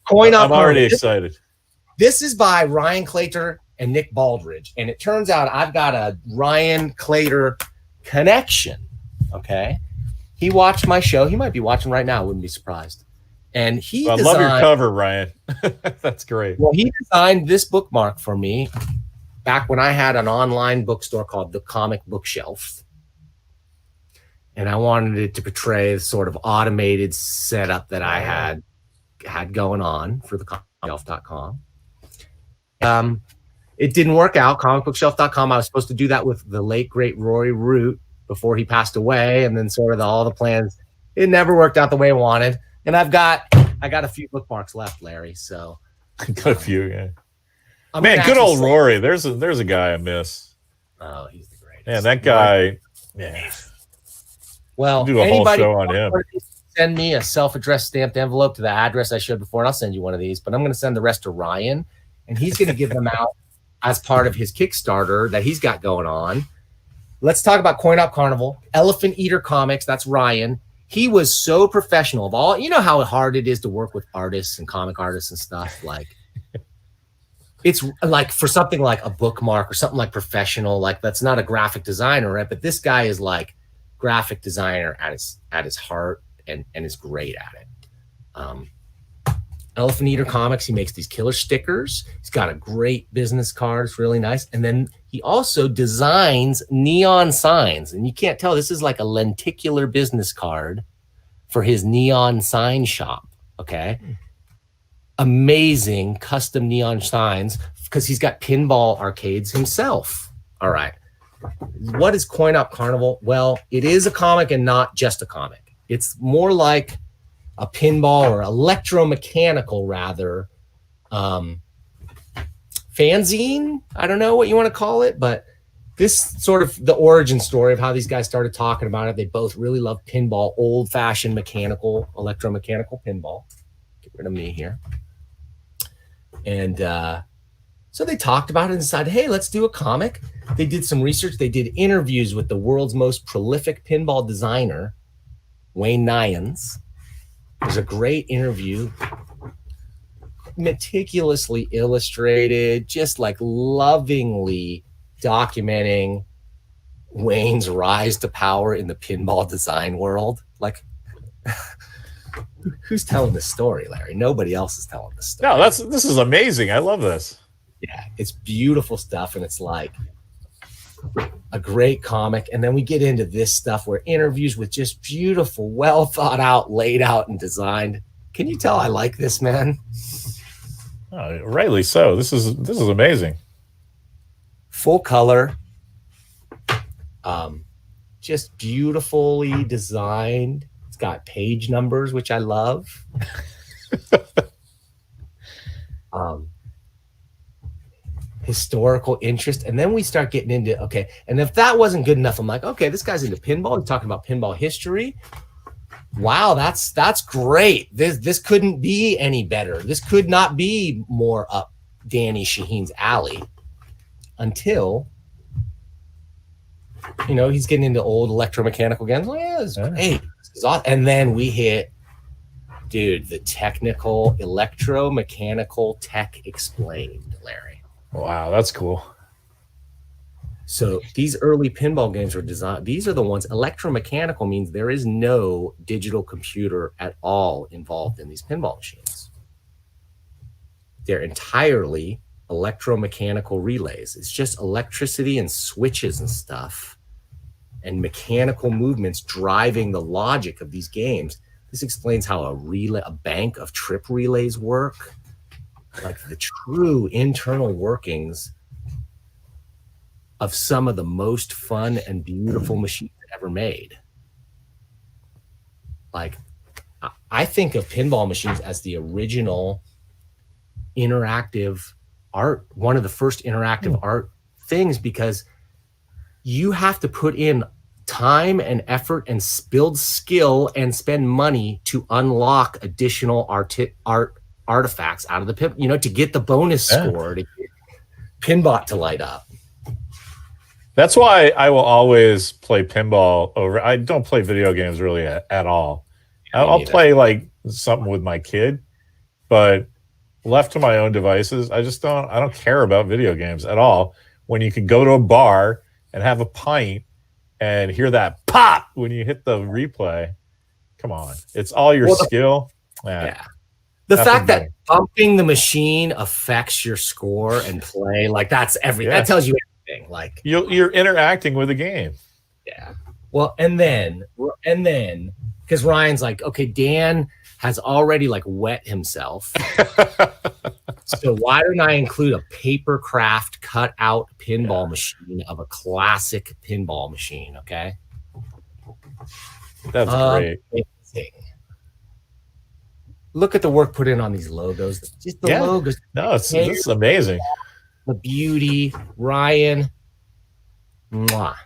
Coin Op I'm already Carnival. excited. This is by Ryan Claytor and Nick Baldridge. And it turns out I've got a Ryan Claytor connection. Okay. He watched my show. He might be watching right now. I wouldn't be surprised. And he I love your cover, Ryan. That's great. Well, he designed this bookmark for me back when I had an online bookstore called The Comic Bookshelf. And I wanted it to portray the sort of automated setup that I had going on for the comicbookshelf.com. It didn't work out. Comicbookshelf.com. I was supposed to do that with the late great Rory Root before he passed away, and then sort of all the plans. It never worked out the way I wanted. And I got a few bookmarks left, Larry. So got a few, yeah. Man, good old Rory. There's a guy I miss. Oh, he's the greatest. Man, that guy. Yeah. Well, we'll do a whole show on him. Send me a self-addressed stamped envelope to the address I showed before, and I'll send you one of these. But I'm going to send the rest to Ryan, and he's going to give them out as part of his Kickstarter that he's got going on. Let's talk about Coin Op Carnival. Elephant Eater Comics. That's Ryan. He was so professional. Of all, you know how hard it is to work with artists and comic artists and stuff. Like, it's like for something like a bookmark or something like professional. Like, that's not a graphic designer, right? But this guy is like graphic designer at his heart and is great at it. Elephant Eater Comics, he makes these killer stickers. He's got a great business card. It's really nice. And then he also designs neon signs. And you can't tell, this is like a lenticular business card for his neon sign shop, okay? Amazing custom neon signs because he's got pinball arcades himself. All right. What is Coin Op Carnival? Well, it is a comic and not just a comic. It's more like a pinball or electromechanical rather fanzine. I don't know what you want to call it, but this sort of the origin story of how these guys started talking about it. They both really love pinball, old-fashioned mechanical, electromechanical pinball. Get rid of me here. And so they talked about it and decided, hey, let's do a comic. They did some research. They did interviews with the world's most prolific pinball designer, Wayne Nyans. It was a great interview, meticulously illustrated, just like lovingly documenting Wayne's rise to power in the pinball design world. Like, who's telling this story, Larry? Nobody else is telling this story. No, this is amazing. I love this. Yeah, it's beautiful stuff, and it's like a great comic. And then we get into this stuff where interviews with just beautiful, well thought out, laid out, and designed. Can you tell I like this, man? Oh, rightly so. This is amazing. Full color, just beautifully designed. It's got page numbers, which I love. Historical interest. And then we start getting into, okay, and if that wasn't good enough, I'm like, okay, this guy's into pinball. He's talking about pinball history. Wow, that's great. This couldn't be any better. This could not be more up Danny Shaheen's alley until, you know, he's getting into old electromechanical games. Oh, yeah, this is great. This is awesome. And then we hit, dude, the technical electromechanical tech explained, Larry. Wow, that's cool. So these early pinball games were designed. These are the ones. Electromechanical means there is no digital computer at all involved in these pinball machines. They're entirely electromechanical relays. It's just electricity and switches and stuff and mechanical movements driving the logic of these games. This explains how a bank of trip relays work, like the true internal workings of some of the most fun and beautiful machines ever made. Like, I think of pinball machines as the original interactive art, one of the first interactive art things, because you have to put in time and effort and build skill and spend money to unlock additional art artifacts out of the pin, you know, to get the bonus score, to get Pinbot to light up. That's why I will always play pinball over. I don't play video games really at all. I'll play like something with my kid, but left to my own devices, I don't care about video games at all. When you can go to a bar and have a pint and hear that pop when you hit the replay, come on. It's all your skill. Yeah. The fact that pumping the machine affects your score and play, like that's everything. Yeah. That tells you everything. Like you're interacting with the game. Yeah. Well, and then because Ryan's like, okay, Dan has already like wet himself. So why don't I include a paper craft cut out pinball machine of a classic pinball machine? Okay. That's great. Amazing. Look at the work put in on these logos. Just the logos. No, this is amazing. The beauty, Ryan. Mwah.